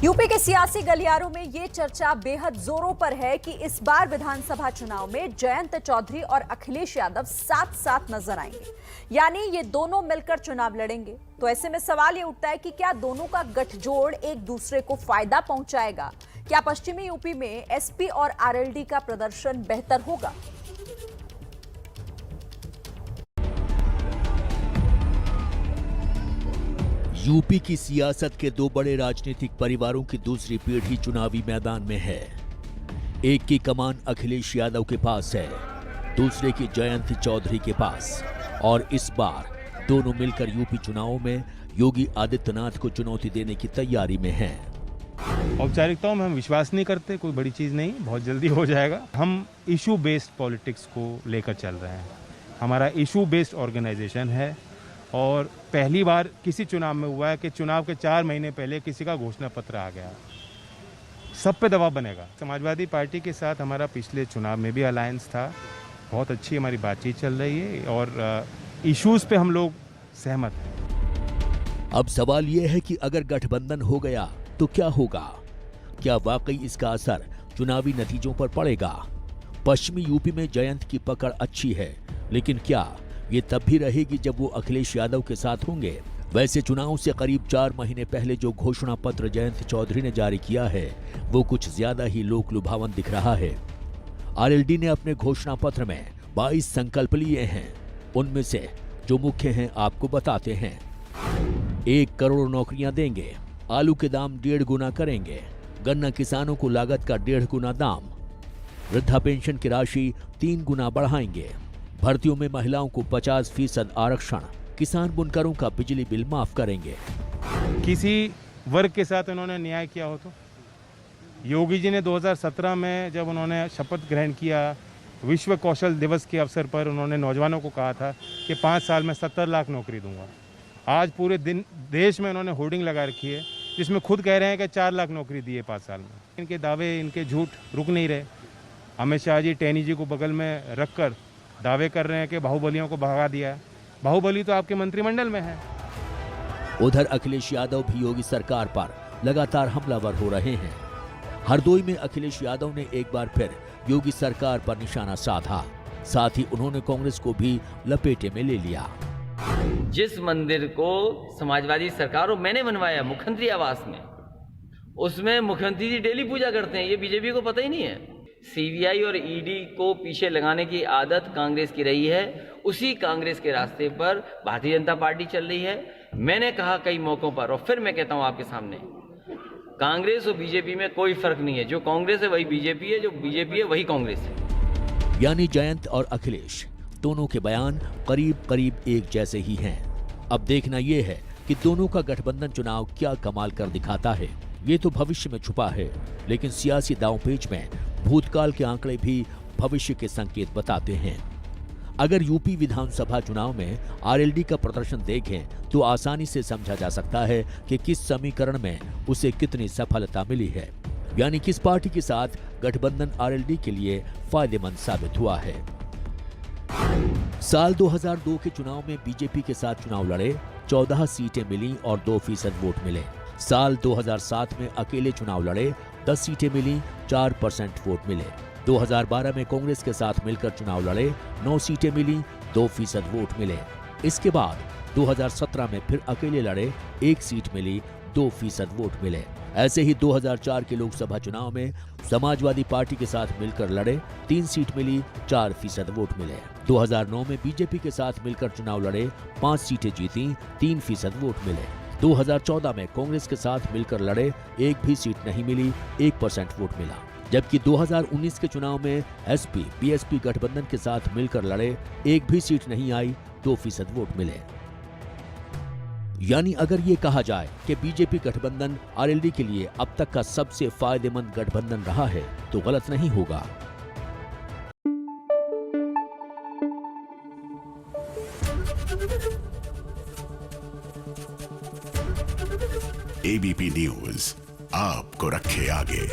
UP के सियासी गलियारों में ये चर्चा बेहद जोरों पर है कि इस बार विधानसभा चुनाव में जयंत चौधरी और अखिलेश यादव साथ साथ नजर आएंगे, यानी ये दोनों मिलकर चुनाव लड़ेंगे। तो ऐसे में सवाल ये उठता है कि क्या दोनों का गठजोड़ एक दूसरे को फायदा पहुंचाएगा? क्या पश्चिमी यूपी में एसपी और आरएलडी का प्रदर्शन बेहतर होगा? यूपी की सियासत के दो बड़े राजनीतिक परिवारों की दूसरी पीढ़ी चुनावी मैदान में है। एक की कमान अखिलेश यादव के पास है, दूसरे की जयंत चौधरी के पास। और इस बार दोनों मिलकर यूपी चुनावों में योगी आदित्यनाथ को चुनौती देने की तैयारी में हैं। औपचारिकताओं में हम विश्वास नहीं करते, कोई बड़ी चीज नहीं, बहुत जल्दी हो जाएगा। हम इशू बेस्ड पॉलिटिक्स को लेकर चल रहे हैं। हमारा इशू बेस्ड ऑर्गेनाइजेशन है और पहली बार किसी चुनाव में हुआ है कि चुनाव के 4 महीने पहले किसी का घोषणा पत्र आ गया। सब पे दबाव बनेगा। समाजवादी पार्टी के साथ हमारा पिछले चुनाव में भी अलायंस था, बहुत अच्छी हमारी बातचीत चल रही है और इश्यूज पे हम लोग सहमत हैं। अब सवाल यह है कि अगर गठबंधन हो गया तो क्या होगा? क्या वाकई इसका असर चुनावी नतीजों पर पड़ेगा? पश्चिमी यूपी में जयंत की पकड़ अच्छी है, लेकिन क्या ये तब भी रहेगी जब वो अखिलेश यादव के साथ होंगे? वैसे चुनाव से करीब 4 महीने पहले जो घोषणा पत्र जयंत चौधरी ने जारी किया है वो कुछ ज्यादा ही लोक लुभावन दिख रहा है। आरएलडी ने अपने घोषणा पत्र में 22 संकल्प लिए हैं। उनमें से जो मुख्य हैं आपको बताते हैं। 1 करोड़ नौकरियां देंगे, आलू के दाम 1.5 गुना करेंगे, गन्ना किसानों को लागत का 1.5 गुना दाम, वृद्धा पेंशन की राशि 3 गुना बढ़ाएंगे, भर्तियों में महिलाओं को 50% आरक्षण, किसान बुनकरों का बिजली बिल माफ करेंगे। किसी वर्ग के साथ उन्होंने न्याय किया हो तो? योगी जी ने 2017 में जब उन्होंने शपथ ग्रहण किया, विश्व कौशल दिवस के अवसर पर उन्होंने नौजवानों को कहा था कि 5 साल में 70 लाख नौकरी दूंगा। आज पूरे देश में उन्होंने होर्डिंग लगा रखी है जिसमें खुद कह रहे हैं कि 4 लाख नौकरी दी है 5 साल में। इनके दावे, इनके झूठ रुक नहीं रहे। अमित शाह जी टैनी जी को बगल में रखकर दावे कर रहे हैं कि बाहुबलियों को भगा दिया है। बाहुबली तो आपके मंत्रिमंडल में है। उधर अखिलेश यादव भी योगी सरकार पर लगातार हमलावर हो रहे हैं। हरदोई में अखिलेश यादव ने एक बार फिर योगी सरकार पर निशाना साधा। साथ ही उन्होंने कांग्रेस को भी लपेटे में ले लिया। जिस मंदिर को समाजवादी सरकार और मैंने बनवाया मुख्यमंत्री आवास में, उसमें मुख्यमंत्री जी डेली पूजा करते हैं। ये बीजेपी को पता ही नहीं है। सीबीआई और ईडी को पीछे लगाने की आदत कांग्रेस की रही है। उसी कांग्रेस के रास्ते पर भारतीय जनता पार्टी चल रही है। मैंने कहा कई मौकों पर और फिर मैं कहता हूं आपके सामने, कांग्रेस और बीजेपी में कोई फर्क नहीं है। जो कांग्रेस है वही बीजेपी है, जो बीजेपी है वही कांग्रेस है। यानी जयंत और अखिलेश दोनों के बयान करीब करीब एक जैसे ही हैं। अब देखना यह है कि दोनों का गठबंधन चुनाव क्या कमाल कर दिखाता है। ये तो भविष्य में छुपा है, लेकिन सियासी दांवपेच में भूतकाल के आंकड़े भी भविष्य के संकेत बताते हैं। अगर यूपी विधानसभा चुनाव में आरएलडी का प्रदर्शन देखें तो आसानी से समझा जा सकता है कि किस समीकरण में उसे कितनी सफलता मिली है, यानी किस पार्टी के साथ गठबंधन आरएलडी के लिए फायदेमंद साबित हुआ है। साल 2002 के चुनाव में बीजेपी के साथ चुनाव लड़े, 14 सीटें मिली और 2% वोट मिले। साल 2007 में अकेले चुनाव लड़े, 10 सीटें मिली, 4% वोट मिले। 2012 में कांग्रेस के साथ मिलकर चुनाव लड़े, 9 सीटें मिली, 2% वोट मिले। इसके बाद 2017 में फिर अकेले लड़े, 1 सीट मिली, 2% वोट मिले। ऐसे ही 2004 के लोकसभा चुनाव में समाजवादी पार्टी के साथ मिलकर लड़े, 3 सीट मिली, 4% वोट मिले। 2009 में बीजेपी के साथ मिलकर चुनाव लड़े, 5 सीटें जीती, 3% वोट मिले। 2014 में कांग्रेस के साथ मिलकर लड़े, 1 भी सीट नहीं मिली, 1% वोट मिला। जबकि 2019 के चुनाव में एसपी बीएसपी गठबंधन के साथ मिलकर लड़े, 1 भी सीट नहीं आई, 2% वोट मिले। यानी अगर ये कहा जाए कि बीजेपी गठबंधन आरएलडी के लिए अब तक का सबसे फायदेमंद गठबंधन रहा है तो गलत नहीं होगा। एबीपी न्यूज आपको रखे आगे।